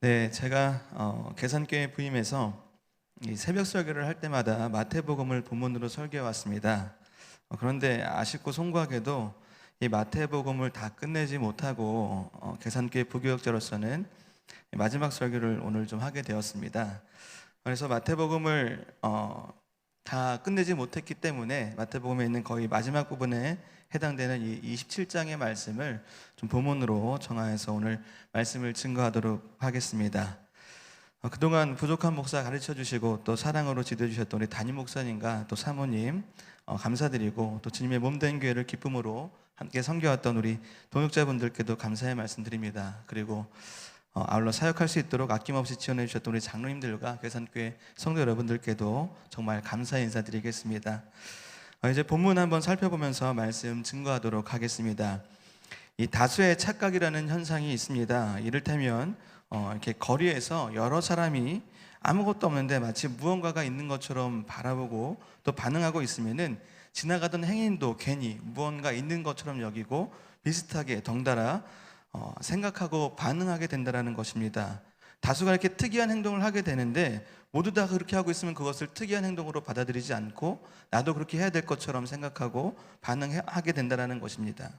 네, 제가 계산교회 부임해서 이 새벽 설교를 할 때마다 마태복음을 본문으로 설교해 왔습니다. 그런데 아쉽고 송구하게도 이 마태복음을 다 끝내지 못하고 계산교회 부교역자로서는 마지막 설교를 오늘 좀 하게 되었습니다. 그래서 마태복음을 다 끝내지 못했기 때문에 마태복음에 있는 거의 마지막 부분에 해당되는 이 27장의 말씀을 좀 본문으로 정하여서 오늘 말씀을 증거하도록 하겠습니다. 그동안 부족한 목사 가르쳐 주시고 또 사랑으로 지도해 주셨던 우리 담임 목사님과 또 사모님 감사드리고 또 주님의 몸된 교회를 기쁨으로 함께 섬겨왔던 우리 동역자분들께도 감사의 말씀드립니다. 그리고 아울러 사역할 수 있도록 아낌없이 지원해 주셨던 우리 장로님들과 계산교회 성도 여러분들께도 정말 감사의 인사드리겠습니다. 이제 본문 한번 살펴보면서 말씀 증거하도록 하겠습니다. 이 다수의 착각이라는 현상이 있습니다. 이를테면 이렇게 거리에서 여러 사람이 아무것도 없는데 마치 무언가가 있는 것처럼 바라보고 또 반응하고 있으면은 지나가던 행인도 괜히 무언가 있는 것처럼 여기고 비슷하게 덩달아 생각하고 반응하게 된다는 것입니다. 다수가 이렇게 특이한 행동을 하게 되는데 모두 다 그렇게 하고 있으면 그것을 특이한 행동으로 받아들이지 않고 나도 그렇게 해야 될 것처럼 생각하고 반응하게 된다는 것입니다.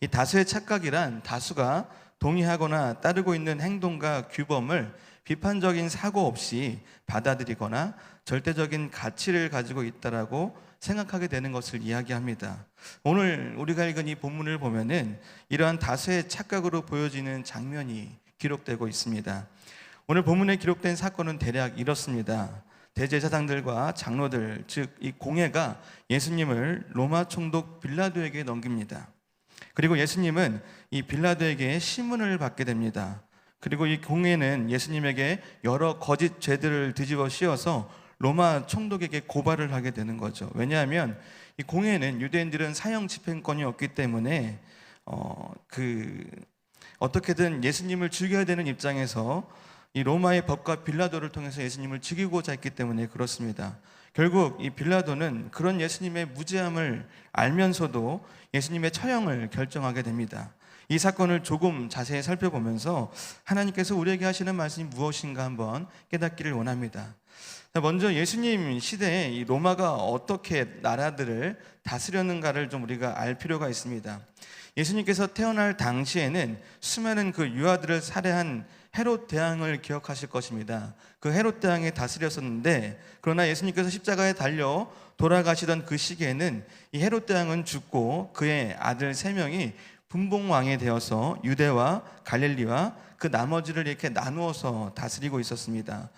이 다수의 착각이란 다수가 동의하거나 따르고 있는 행동과 규범을 비판적인 사고 없이 받아들이거나 절대적인 가치를 가지고 있다라고 생각하게 되는 것을 이야기합니다. 오늘 우리가 읽은 이 본문을 보면은 이러한 다수의 착각으로 보여지는 장면이 기록되고 있습니다. 오늘 본문에 기록된 사건은 대략 이렇습니다. 대제사장들과 장로들, 즉 이 공회가 예수님을 로마 총독 빌라도에게 넘깁니다. 그리고 예수님은 이 빌라도에게 심문을 받게 됩니다. 그리고 이 공회는 예수님에게 여러 거짓 죄들을 뒤집어 씌워서 로마 총독에게 고발을 하게 되는 거죠. 왜냐하면 이 공회는 유대인들은 사형 집행권이 없기 때문에 어떻게든 예수님을 죽여야 되는 입장에서 이 로마의 법과 빌라도를 통해서 예수님을 죽이고자 했기 때문에 그렇습니다. 결국 이 빌라도는 그런 예수님의 무죄함을 알면서도 예수님의 처형을 결정하게 됩니다. 이 사건을 조금 자세히 살펴보면서 하나님께서 우리에게 하시는 말씀이 무엇인가 한번 깨닫기를 원합니다. 먼저 예수님 시대에 이 로마가 어떻게 나라들을 다스렸는가를 좀 우리가 알 필요가 있습니다. 예수님께서 태어날 당시에는 수많은 그 유아들을 살해한 헤롯 대왕을 기억하실 것입니다. 그 헤롯 대왕이 다스렸었는데 그러나 예수님께서 십자가에 달려 돌아가시던 그 시기에는 이 헤롯 대왕은 죽고 그의 아들 3명이 분봉왕이 되어서 유대와 갈릴리와 그 나머지를 이렇게 나누어서 다스리고 있었습니다.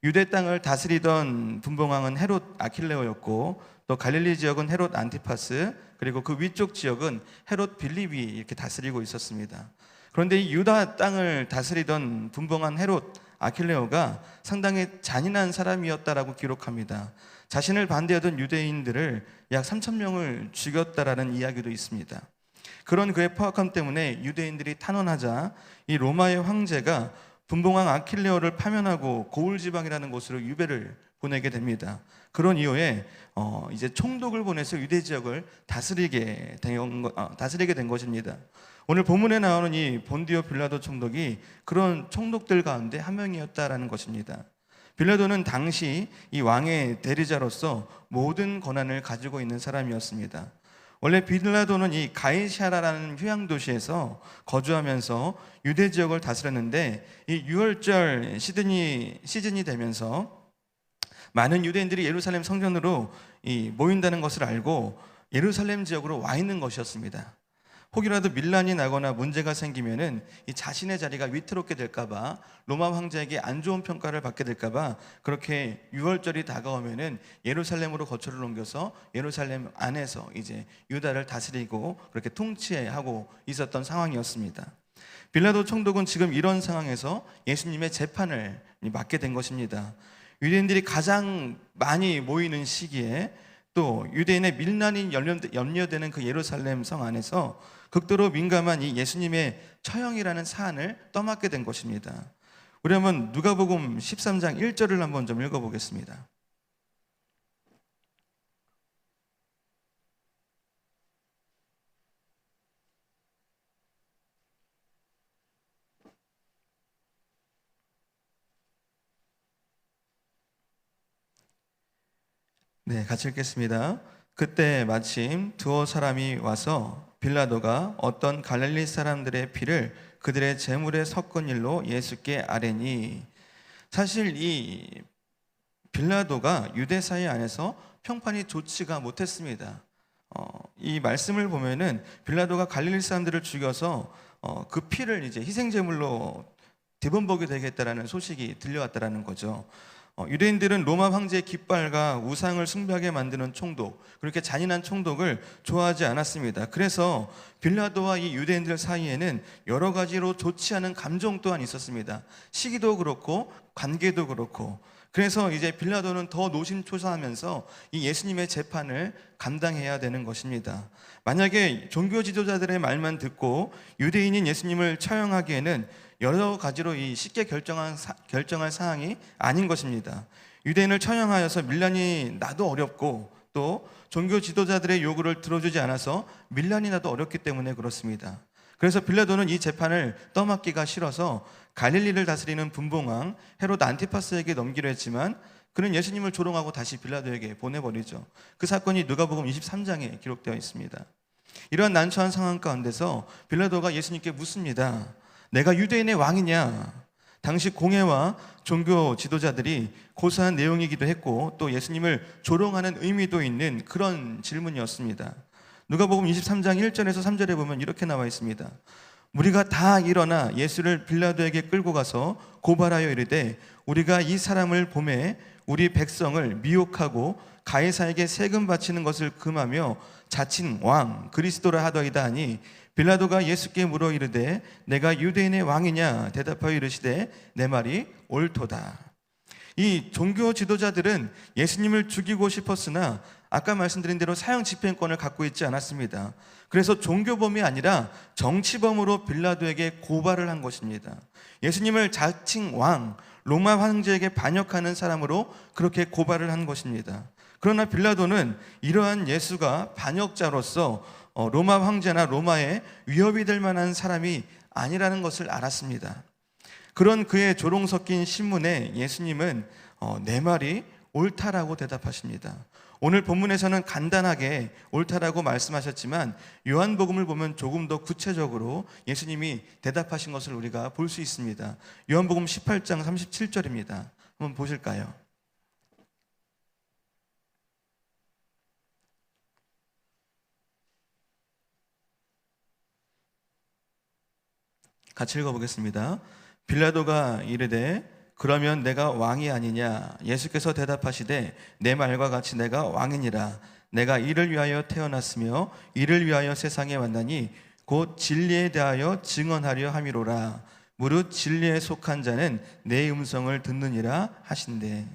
유대 땅을 다스리던 분봉왕은 헤롯 아킬레오였고 또 갈릴리 지역은 헤롯 안티파스 그리고 그 위쪽 지역은 헤롯 빌립이 이렇게 다스리고 있었습니다. 그런데 이 유다 땅을 다스리던 분봉한 헤롯 아킬레오가 상당히 잔인한 사람이었다라고 기록합니다. 자신을 반대하던 유대인들을 약 3,000명을 죽였다라는 이야기도 있습니다. 그런 그의 포악함 때문에 유대인들이 탄원하자 이 로마의 황제가 분봉왕 아킬레오를 파면하고 고울 지방이라는 곳으로 유배를 보내게 됩니다. 그런 이후에 이제 총독을 보내서 유대 지역을 다스리게 된 것입니다. 오늘 본문에 나오는 이 본디오 빌라도 총독이 그런 총독들 가운데 한 명이었다라는 것입니다. 빌라도는 당시 이 왕의 대리자로서 모든 권한을 가지고 있는 사람이었습니다. 원래 빌라도는 이 가이사라라는 휴양 도시에서 거주하면서 유대 지역을 다스렸는데 이 유월절 시즌이 되면서 많은 유대인들이 예루살렘 성전으로 모인다는 것을 알고 예루살렘 지역으로 와 있는 것이었습니다. 혹이라도 밀란이 나거나 문제가 생기면은 이 자신의 자리가 위태롭게 될까봐 로마 황제에게 안 좋은 평가를 받게 될까봐 그렇게 유월절이 다가오면은 예루살렘으로 거처를 옮겨서 예루살렘 안에서 이제 유다를 다스리고 그렇게 통치하고 있었던 상황이었습니다. 빌라도 총독은 지금 이런 상황에서 예수님의 재판을 맡게 된 것입니다. 유대인들이 가장 많이 모이는 시기에 또 유대인의 밀란이 염려되는 그 예루살렘 성 안에서 극도로 민감한 이 예수님의 처형이라는 사안을 떠맡게 된 것입니다. 우리 한번 누가복음 13장 1절을 한번 좀 읽어보겠습니다. 네, 같이 읽겠습니다. 그때 마침 두어 사람이 와서 빌라도가 어떤 갈릴리 사람들의 피를 그들의 제물에 섞은 일로 예수께 아뢰니. 사실 이 빌라도가 유대사회 안에서 평판이 좋지가 못했습니다. 이 말씀을 보면은 빌라도가 갈릴리 사람들을 죽여서 그 피를 이제 희생 제물로 대범복이 되겠다라는 소식이 들려왔다라는 거죠. 유대인들은 로마 황제의 깃발과 우상을 숭배하게 만드는 총독, 그렇게 잔인한 총독을 좋아하지 않았습니다. 그래서 빌라도와 이 유대인들 사이에는 여러 가지로 좋지 않은 감정 또한 있었습니다. 시기도 그렇고 관계도 그렇고. 그래서 이제 빌라도는 더 노심초사하면서 이 예수님의 재판을 감당해야 되는 것입니다. 만약에 종교 지도자들의 말만 듣고 유대인인 예수님을 처형하기에는 여러 가지로 쉽게 결정할 사항이 아닌 것입니다. 유대인을 처형하여서 밀란이 나도 어렵고, 또 종교 지도자들의 요구를 들어주지 않아서 밀란이 나도 어렵기 때문에 그렇습니다. 그래서 빌라도는 이 재판을 떠맡기가 싫어서 갈릴리를 다스리는 분봉왕 헤롯 안티파스에게 넘기려 했지만 그는 예수님을 조롱하고 다시 빌라도에게 보내버리죠. 그 사건이 누가복음 23장에 기록되어 있습니다. 이러한 난처한 상황 가운데서 빌라도가 예수님께 묻습니다. 내가 유대인의 왕이냐? 당시 공회와 종교 지도자들이 고사한 내용이기도 했고, 또 예수님을 조롱하는 의미도 있는 그런 질문이었습니다. 누가복음 23장 1절에서 3절에 보면 이렇게 나와 있습니다. 우리가 다 일어나 예수를 빌라도에게 끌고 가서 고발하여 이르되 우리가 이 사람을 보매 우리 백성을 미혹하고 가이사에게 세금 바치는 것을 금하며 자칭 왕 그리스도라 하더이다 하니, 빌라도가 예수께 물어 이르되 내가 유대인의 왕이냐? 대답하여 이르시되 내 말이 옳도다. 이 종교 지도자들은 예수님을 죽이고 싶었으나 아까 말씀드린 대로 사형 집행권을 갖고 있지 않았습니다. 그래서 종교범이 아니라 정치범으로 빌라도에게 고발을 한 것입니다. 예수님을 자칭 왕, 로마 황제에게 반역하는 사람으로 그렇게 고발을 한 것입니다. 그러나 빌라도는 이러한 예수가 반역자로서 로마 황제나 로마에 위협이 될 만한 사람이 아니라는 것을 알았습니다. 그런 그의 조롱 섞인 신문에 예수님은 내 말이 옳다라고 대답하십니다. 오늘 본문에서는 간단하게 옳다라고 말씀하셨지만 요한복음을 보면 조금 더 구체적으로 예수님이 대답하신 것을 우리가 볼 수 있습니다. 요한복음 18장 37절입니다. 한번 보실까요? 같이 읽어보겠습니다. 빌라도가 이르되 그러면 내가 왕이 아니냐? 예수께서 대답하시되 내 말과 같이 내가 왕이니라. 내가 이를 위하여 태어났으며 이를 위하여 세상에 왔나니 곧 진리에 대하여 증언하려 함이로라. 무릇 진리에 속한 자는 내 음성을 듣느니라 하신대.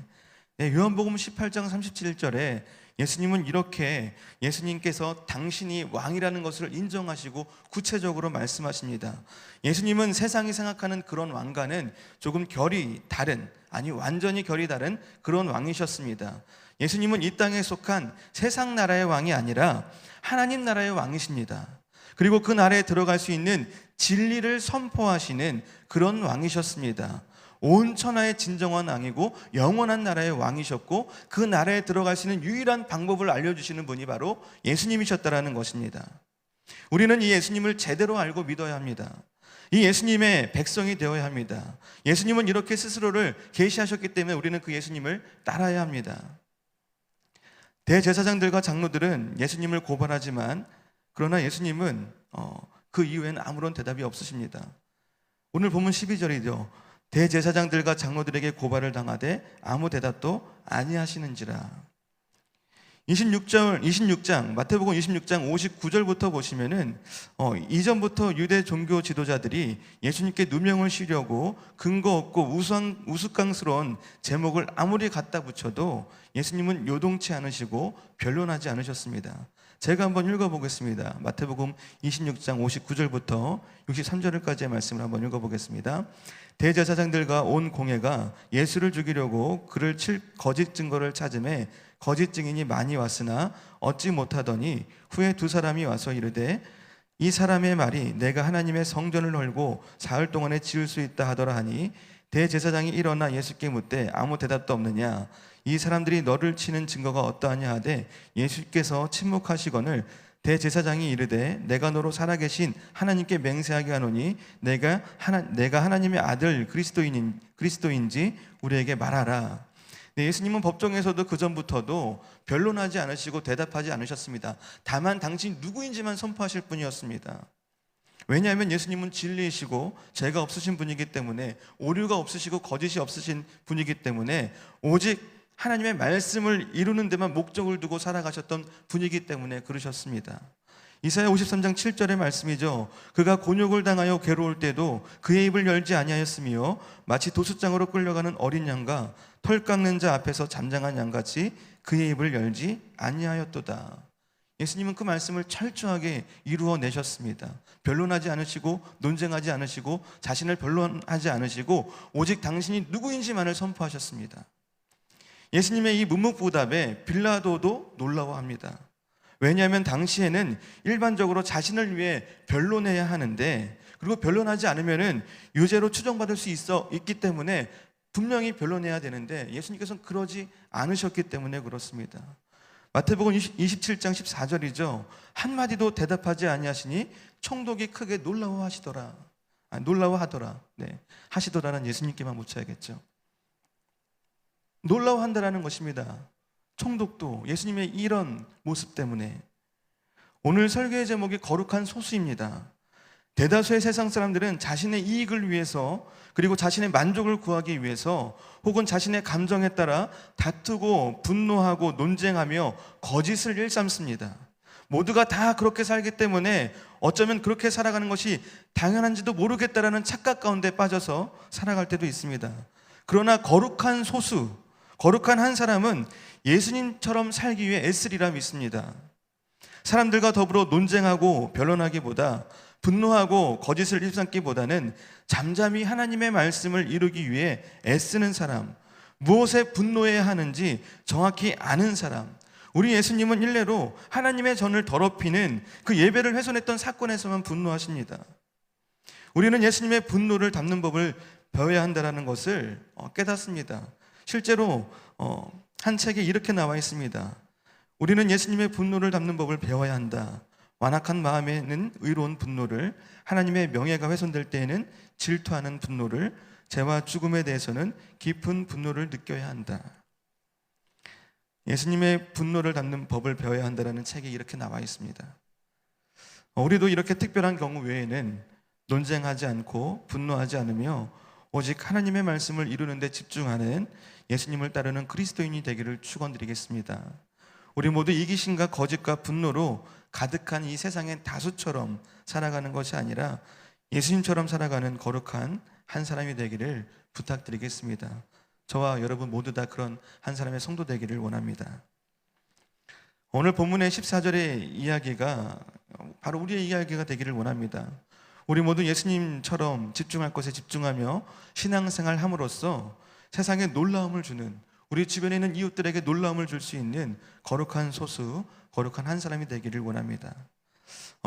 네, 요한복음 18장 37절에 예수님은 이렇게 예수님께서 당신이 왕이라는 것을 인정하시고 구체적으로 말씀하십니다. 예수님은 세상이 생각하는 그런 왕과는 조금 결이 다른, 아니 완전히 결이 다른 그런 왕이셨습니다. 예수님은 이 땅에 속한 세상 나라의 왕이 아니라 하나님 나라의 왕이십니다. 그리고 그 나라에 들어갈 수 있는 진리를 선포하시는 그런 왕이셨습니다. 온 천하의 진정한 왕이고 영원한 나라의 왕이셨고, 그 나라에 들어갈 수 있는 유일한 방법을 알려주시는 분이 바로 예수님이셨다라는 것입니다. 우리는 이 예수님을 제대로 알고 믿어야 합니다. 이 예수님의 백성이 되어야 합니다. 예수님은 이렇게 스스로를 계시하셨기 때문에 우리는 그 예수님을 따라야 합니다. 대제사장들과 장로들은 예수님을 고발하지만 그러나 예수님은 그 이후에는 아무런 대답이 없으십니다. 오늘 본문 12절이죠. 대제사장들과 장로들에게 고발을 당하되 아무 대답도 아니하시는지라. 26장 마태복음 26장 59절부터 보시면은 이전부터 유대 종교 지도자들이 예수님께 누명을 씌우려고 근거 없고 우스꽝스러운 제목을 아무리 갖다 붙여도 예수님은 요동치 않으시고 변론하지 않으셨습니다. 제가 한번 읽어보겠습니다. 마태복음 26장 59절부터 63절까지의 말씀을 한번 읽어보겠습니다. 대제사장들과 온 공회가 예수를 죽이려고 그를 칠 거짓 증거를 찾음에 거짓 증인이 많이 왔으나 얻지 못하더니 후에 두 사람이 와서 이르되 이 사람의 말이 내가 하나님의 성전을 헐고 사흘 동안에 지을 수 있다 하더라 하니, 대제사장이 일어나 예수께 묻되 아무 대답도 없느냐. 이 사람들이 너를 치는 증거가 어떠하냐 하되 예수께서 침묵하시거늘 대제사장이 이르되 내가 너로 살아계신 하나님께 맹세하게 하노니 내가 하나님의 아들 그리스도인지 우리에게 말하라. 네, 예수님은 법정에서도 그 전부터도 변론하지 않으시고 대답하지 않으셨습니다. 다만 당신이 누구인지만 선포하실 뿐이었습니다. 왜냐하면 예수님은 진리이시고 죄가 없으신 분이기 때문에, 오류가 없으시고 거짓이 없으신 분이기 때문에 오직 하나님의 말씀을 이루는 데만 목적을 두고 살아가셨던 분이기 때문에 그러셨습니다. 이사야 53장 7절의 말씀이죠. 그가 곤욕을 당하여 괴로울 때도 그의 입을 열지 아니하였으며 마치 도수장으로 끌려가는 어린 양과 털 깎는 자 앞에서 잠잠한 양같이 그의 입을 열지 아니하였도다. 예수님은 그 말씀을 철저하게 이루어내셨습니다. 변론하지 않으시고 논쟁하지 않으시고 자신을 변론하지 않으시고 오직 당신이 누구인지만을 선포하셨습니다. 예수님의 이 문무부답에 빌라도도 놀라워합니다. 왜냐하면 당시에는 일반적으로 자신을 위해 변론해야 하는데, 그리고 변론하지 않으면 유죄로 추정받을 수 있기 때문에 분명히 변론해야 되는데 예수님께서는 그러지 않으셨기 때문에 그렇습니다. 마태복음 27장 14절이죠. 한마디도 대답하지 아니하시니 총독이 크게 놀라워하더라. 네, 하시더라는 예수님께만 묻혀야겠죠. 놀라워한다라는 것입니다. 총독도 예수님의 이런 모습 때문에. 오늘 설교의 제목이 거룩한 소수입니다. 대다수의 세상 사람들은 자신의 이익을 위해서, 그리고 자신의 만족을 구하기 위해서, 혹은 자신의 감정에 따라 다투고 분노하고 논쟁하며 거짓을 일삼습니다. 모두가 다 그렇게 살기 때문에 어쩌면 그렇게 살아가는 것이 당연한지도 모르겠다라는 착각 가운데 빠져서 살아갈 때도 있습니다. 그러나 거룩한 소수, 거룩한 한 사람은 예수님처럼 살기 위해 애쓰리라 믿습니다. 사람들과 더불어 논쟁하고 변론하기보다, 분노하고 거짓을 일삼기보다는 잠잠히 하나님의 말씀을 이루기 위해 애쓰는 사람, 무엇에 분노해야 하는지 정확히 아는 사람. 우리 예수님은 일례로 하나님의 전을 더럽히는 그 예배를 훼손했던 사건에서만 분노하십니다. 우리는 예수님의 분노를 담는 법을 배워야 한다는 것을 깨닫습니다. 실제로 한 책에 이렇게 나와 있습니다. 우리는 예수님의 분노를 담는 법을 배워야 한다. 완악한 마음에는 의로운 분노를, 하나님의 명예가 훼손될 때에는 질투하는 분노를, 죄와 죽음에 대해서는 깊은 분노를 느껴야 한다. 예수님의 분노를 담는 법을 배워야 한다는 책에 이렇게 나와 있습니다. 우리도 이렇게 특별한 경우 외에는 논쟁하지 않고 분노하지 않으며 오직 하나님의 말씀을 이루는 데 집중하는 예수님을 따르는 그리스도인이 되기를 축원드리겠습니다. 우리 모두 이기심과 거짓과 분노로 가득한 이 세상의 다수처럼 살아가는 것이 아니라 예수님처럼 살아가는 거룩한 한 사람이 되기를 부탁드리겠습니다. 저와 여러분 모두 다 그런 한 사람의 성도 되기를 원합니다. 오늘 본문의 14절의 이야기가 바로 우리의 이야기가 되기를 원합니다. 우리 모두 예수님처럼 집중할 것에 집중하며 신앙생활 함으로써 세상에 놀라움을 주는, 우리 주변에 있는 이웃들에게 놀라움을 줄 수 있는 거룩한 소수, 거룩한 한 사람이 되기를 원합니다.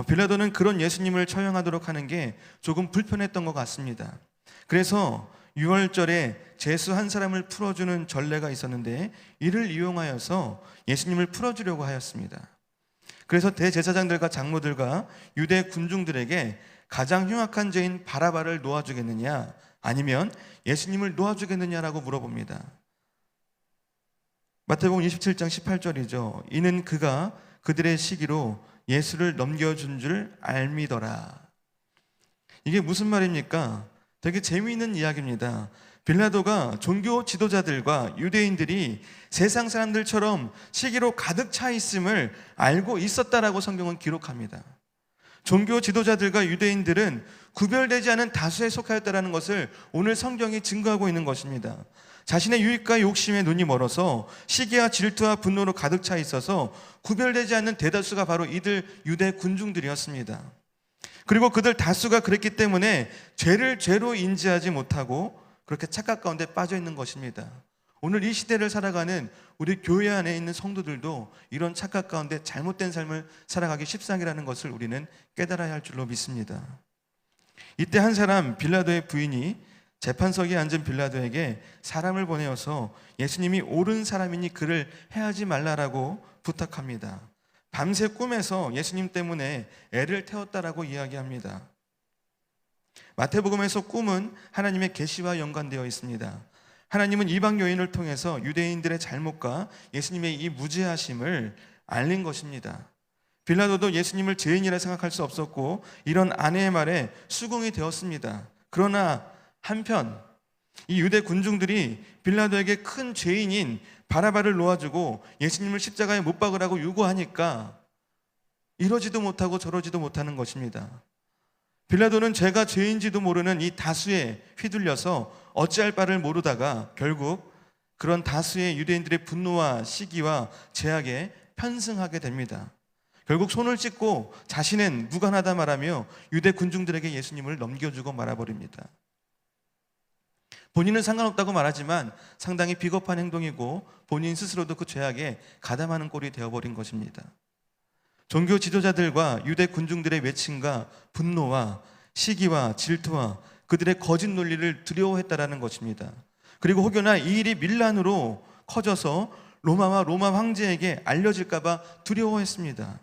빌라도는 그런 예수님을 처형하도록 하는 게 조금 불편했던 것 같습니다. 그래서 유월절에 제수 한 사람을 풀어주는 전례가 있었는데 이를 이용하여서 예수님을 풀어주려고 하였습니다. 그래서 대제사장들과 장로들과 유대 군중들에게 가장 흉악한 죄인 바라바를 놓아주겠느냐, 아니면 예수님을 놓아주겠느냐라고 물어봅니다. 마태복음 27장 18절이죠. 이는 그가 그들의 시기로 예수를 넘겨준 줄 알미더라. 이게 무슨 말입니까? 되게 재미있는 이야기입니다. 빌라도가 종교 지도자들과 유대인들이 세상 사람들처럼 시기로 가득 차 있음을 알고 있었다라고 성경은 기록합니다. 종교 지도자들과 유대인들은 구별되지 않은 다수에 속하였다는 것을 오늘 성경이 증거하고 있는 것입니다. 자신의 유익과 욕심에 눈이 멀어서 시기와 질투와 분노로 가득 차 있어서 구별되지 않는 대다수가 바로 이들 유대 군중들이었습니다. 그리고 그들 다수가 그랬기 때문에 죄를 죄로 인지하지 못하고 그렇게 착각 가운데 빠져 있는 것입니다. 오늘 이 시대를 살아가는 우리 교회 안에 있는 성도들도 이런 착각 가운데 잘못된 삶을 살아가기 십상이라는 것을 우리는 깨달아야 할 줄로 믿습니다. 이때 한 사람, 빌라도의 부인이 재판석에 앉은 빌라도에게 사람을 보내어서 예수님이 옳은 사람이니 그를 해하지 말라라고 부탁합니다. 밤새 꿈에서 예수님 때문에 애를 태웠다라고 이야기합니다. 마태복음에서 꿈은 하나님의 계시와 연관되어 있습니다. 하나님은 이방 여인을 통해서 유대인들의 잘못과 예수님의 이 무죄하심을 알린 것입니다. 빌라도도 예수님을 죄인이라 생각할 수 없었고 이런 아내의 말에 수긍이 되었습니다. 그러나 한편 이 유대 군중들이 빌라도에게 큰 죄인인 바라바를 놓아주고 예수님을 십자가에 못 박으라고 요구하니까 이러지도 못하고 저러지도 못하는 것입니다. 빌라도는 죄가 죄인지도 모르는 이 다수에 휘둘려서 어찌할 바를 모르다가 결국 그런 다수의 유대인들의 분노와 시기와 제약에 편승하게 됩니다. 결국 손을 찢고 자신은 무관하다 말하며 유대 군중들에게 예수님을 넘겨주고 말아버립니다. 본인은 상관없다고 말하지만 상당히 비겁한 행동이고 본인 스스로도 그 죄악에 가담하는 꼴이 되어버린 것입니다. 종교 지도자들과 유대 군중들의 외침과 분노와 시기와 질투와 그들의 거짓 논리를 두려워했다라는 것입니다. 그리고 혹여나 이 일이 밀란으로 커져서 로마와 로마 황제에게 알려질까 봐 두려워했습니다.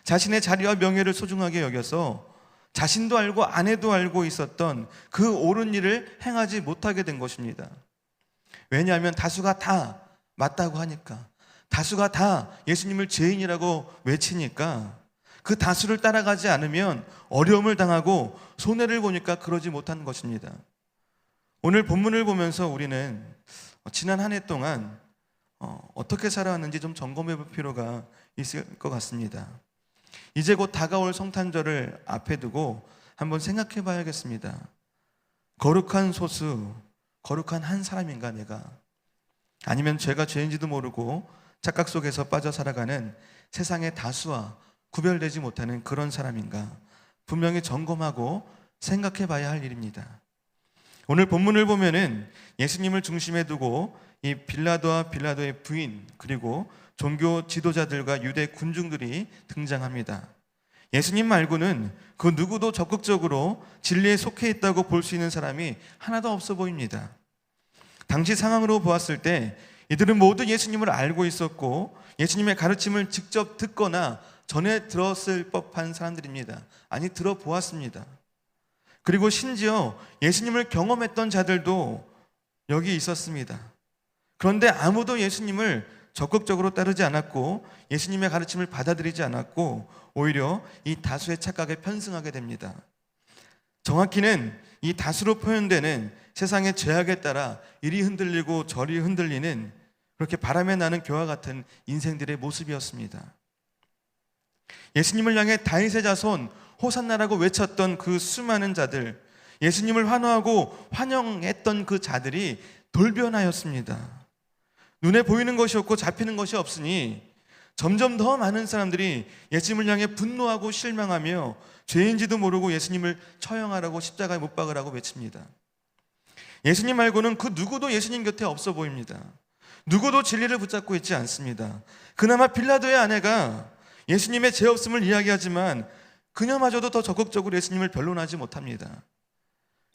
자신의 자리와 명예를 소중하게 여겨서 자신도 알고 아내도 알고 있었던 그 옳은 일을 행하지 못하게 된 것입니다. 왜냐하면 다수가 다 맞다고 하니까, 다수가 다 예수님을 죄인이라고 외치니까 그 다수를 따라가지 않으면 어려움을 당하고 손해를 보니까 그러지 못한 것입니다. 오늘 본문을 보면서 우리는 지난 한 해 동안 어떻게 살아왔는지 좀 점검해 볼 필요가 있을 것 같습니다. 이제 곧 다가올 성탄절을 앞에 두고 한번 생각해 봐야겠습니다. 거룩한 소수, 거룩한 한 사람인가 내가? 아니면 죄가 죄인지도 모르고 착각 속에서 빠져 살아가는 세상의 다수와 구별되지 못하는 그런 사람인가? 분명히 점검하고 생각해 봐야 할 일입니다. 오늘 본문을 보면은 예수님을 중심에 두고 이 빌라도와 빌라도의 부인 그리고 종교 지도자들과 유대 군중들이 등장합니다. 예수님 말고는 그 누구도 적극적으로 진리에 속해 있다고 볼 수 있는 사람이 하나도 없어 보입니다. 당시 상황으로 보았을 때 이들은 모두 예수님을 알고 있었고 예수님의 가르침을 직접 듣거나 전에 들었을 법한 사람들입니다. 아니, 들어보았습니다. 그리고 심지어 예수님을 경험했던 자들도 여기 있었습니다. 그런데 아무도 예수님을 적극적으로 따르지 않았고 예수님의 가르침을 받아들이지 않았고 오히려 이 다수의 착각에 편승하게 됩니다. 정확히는 이 다수로 표현되는 세상의 죄악에 따라 이리 흔들리고 저리 흔들리는 그렇게 바람에 나는 겨와 같은 인생들의 모습이었습니다. 예수님을 향해 다윗의 자손 호산나라고 외쳤던 그 수많은 자들, 예수님을 환호하고 환영했던 그 자들이 돌변하였습니다. 눈에 보이는 것이 없고 잡히는 것이 없으니 점점 더 많은 사람들이 예수님을 향해 분노하고 실망하며 죄인지도 모르고 예수님을 처형하라고 십자가에 못 박으라고 외칩니다. 예수님 말고는 그 누구도 예수님 곁에 없어 보입니다. 누구도 진리를 붙잡고 있지 않습니다. 그나마 빌라도의 아내가 예수님의 죄 없음을 이야기하지만 그녀마저도 더 적극적으로 예수님을 변론하지 못합니다.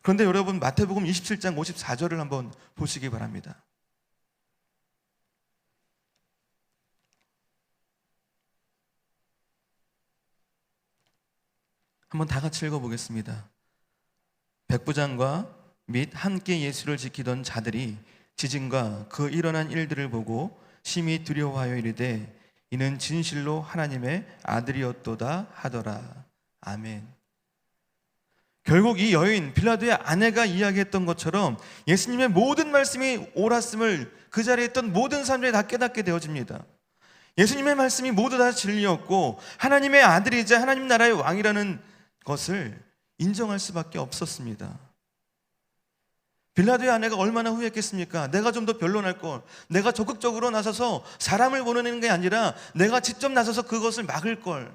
그런데 여러분, 마태복음 27장 54절을 한번 보시기 바랍니다. 한번 다 같이 읽어보겠습니다. 백부장과 및 함께 예수를 지키던 자들이 지진과 그 일어난 일들을 보고 심히 두려워하여 이르되 이는 진실로 하나님의 아들이었도다 하더라. 아멘. 결국 이 여인 빌라도의 아내가 이야기했던 것처럼 예수님의 모든 말씀이 옳았음을 그 자리에 있던 모든 사람들이 다 깨닫게 되어집니다. 예수님의 말씀이 모두 다 진리였고 하나님의 아들이자 하나님 나라의 왕이라는 것을 인정할 수밖에 없었습니다. 빌라도의 아내가 얼마나 후회했겠습니까? 내가 좀 더 변론할 걸, 내가 적극적으로 나서서 사람을 보내는 게 아니라 내가 직접 나서서 그것을 막을 걸.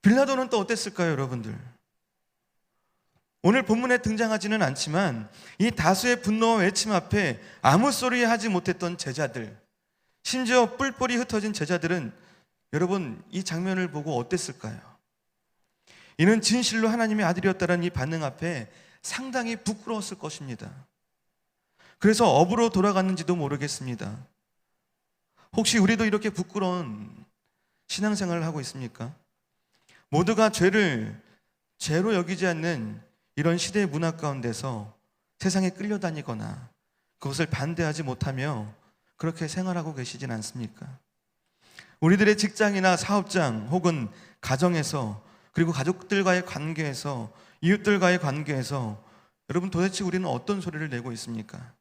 빌라도는 또 어땠을까요, 여러분들? 오늘 본문에 등장하지는 않지만 이 다수의 분노와 외침 앞에 아무 소리 하지 못했던 제자들, 심지어 뿔뿔이 흩어진 제자들은 여러분 이 장면을 보고 어땠을까요? 이는 진실로 하나님의 아들이었다는 이 반응 앞에 상당히 부끄러웠을 것입니다. 그래서 업으로 돌아갔는지도 모르겠습니다. 혹시 우리도 이렇게 부끄러운 신앙생활을 하고 있습니까? 모두가 죄를 죄로 여기지 않는 이런 시대의 문화 가운데서 세상에 끌려다니거나 그것을 반대하지 못하며 그렇게 생활하고 계시진 않습니까? 우리들의 직장이나 사업장 혹은 가정에서, 그리고 가족들과의 관계에서, 이웃들과의 관계에서 여러분, 도대체 우리는 어떤 소리를 내고 있습니까?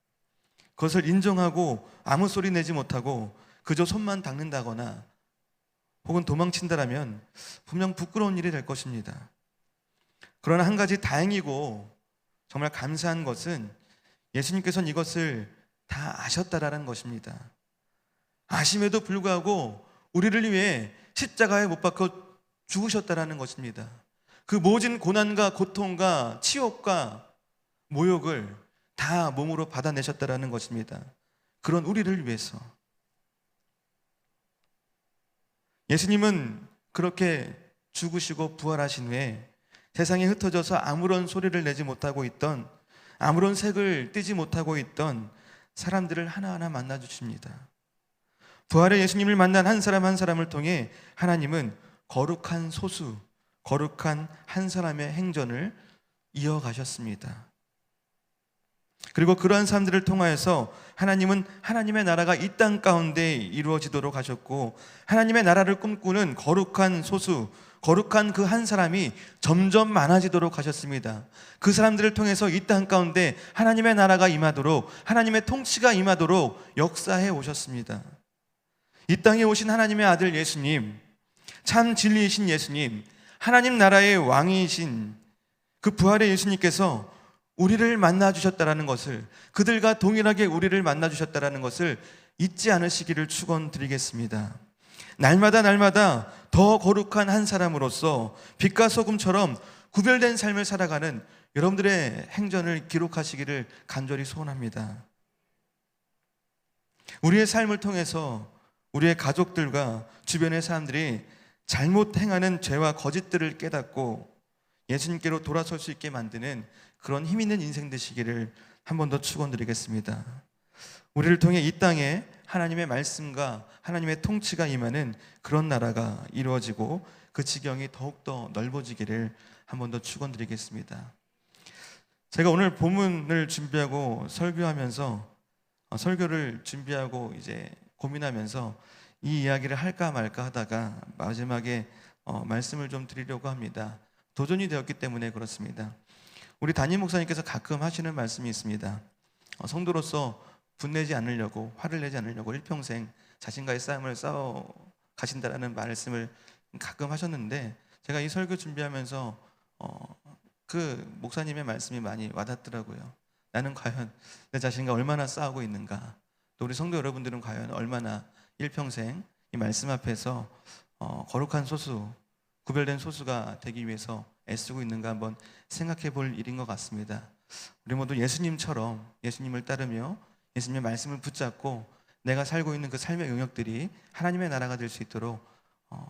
그것을 인정하고 아무 소리 내지 못하고 그저 손만 닦는다거나 혹은 도망친다라면 분명 부끄러운 일이 될 것입니다. 그러나 한 가지 다행이고 정말 감사한 것은 예수님께서는 이것을 다 아셨다라는 것입니다. 아심에도 불구하고 우리를 위해 십자가에 못 박혀 죽으셨다라는 것입니다. 그 모진 고난과 고통과 치욕과 모욕을 다 몸으로 받아내셨다라는 것입니다. 그런 우리를 위해서. 예수님은 그렇게 죽으시고 부활하신 후에 세상에 흩어져서 아무런 소리를 내지 못하고 있던, 아무런 색을 띠지 못하고 있던 사람들을 하나하나 만나 주십니다. 부활의 예수님을 만난 한 사람 한 사람을 통해 하나님은 거룩한 소수, 거룩한 한 사람의 행전을 이어가셨습니다. 그리고 그러한 사람들을 통하여서 하나님은 하나님의 나라가 이 땅 가운데 이루어지도록 하셨고, 하나님의 나라를 꿈꾸는 거룩한 소수, 거룩한 그 한 사람이 점점 많아지도록 하셨습니다. 그 사람들을 통해서 이 땅 가운데 하나님의 나라가 임하도록, 하나님의 통치가 임하도록 역사해 오셨습니다. 이 땅에 오신 하나님의 아들 예수님, 참 진리이신 예수님, 하나님 나라의 왕이신 그 부활의 예수님께서 우리를 만나주셨다라는 것을, 그들과 동일하게 우리를 만나주셨다라는 것을 잊지 않으시기를 축원드리겠습니다. 날마다 날마다 더 거룩한 한 사람으로서 빛과 소금처럼 구별된 삶을 살아가는 여러분들의 행전을 기록하시기를 간절히 소원합니다. 우리의 삶을 통해서 우리의 가족들과 주변의 사람들이 잘못 행하는 죄와 거짓들을 깨닫고 예수님께로 돌아설 수 있게 만드는 그런 힘 있는 인생 되시기를 한 번 더 축원드리겠습니다. 우리를 통해 이 땅에 하나님의 말씀과 하나님의 통치가 임하는 그런 나라가 이루어지고 그 지경이 더욱더 넓어지기를 한 번 더 축원드리겠습니다. 제가 오늘 본문을 준비하고 설교를 준비하고 이제 고민하면서 이 이야기를 할까 말까 하다가 마지막에 말씀을 좀 드리려고 합니다. 도전이 되었기 때문에 그렇습니다. 우리 담임 목사님께서 가끔 하시는 말씀이 있습니다. 성도로서 분내지 않으려고, 화를 내지 않으려고 일평생 자신과의 싸움을 싸워 가신다라는 말씀을 가끔 하셨는데, 제가 이 설교 준비하면서 그 목사님의 말씀이 많이 와닿더라고요. 나는 과연 내 자신과 얼마나 싸우고 있는가, 또 우리 성도 여러분들은 과연 얼마나 일평생 이 말씀 앞에서 거룩한 소수, 구별된 소수가 되기 위해서 애쓰고 있는가 한번 생각해 볼 일인 것 같습니다. 우리 모두 예수님처럼 예수님을 따르며 예수님의 말씀을 붙잡고 내가 살고 있는 그 삶의 영역들이 하나님의 나라가 될 수 있도록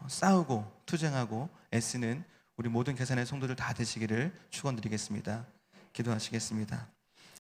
싸우고 투쟁하고 애쓰는 우리 모든 계산의 성도들 다 되시기를 축원드리겠습니다. 기도하시겠습니다.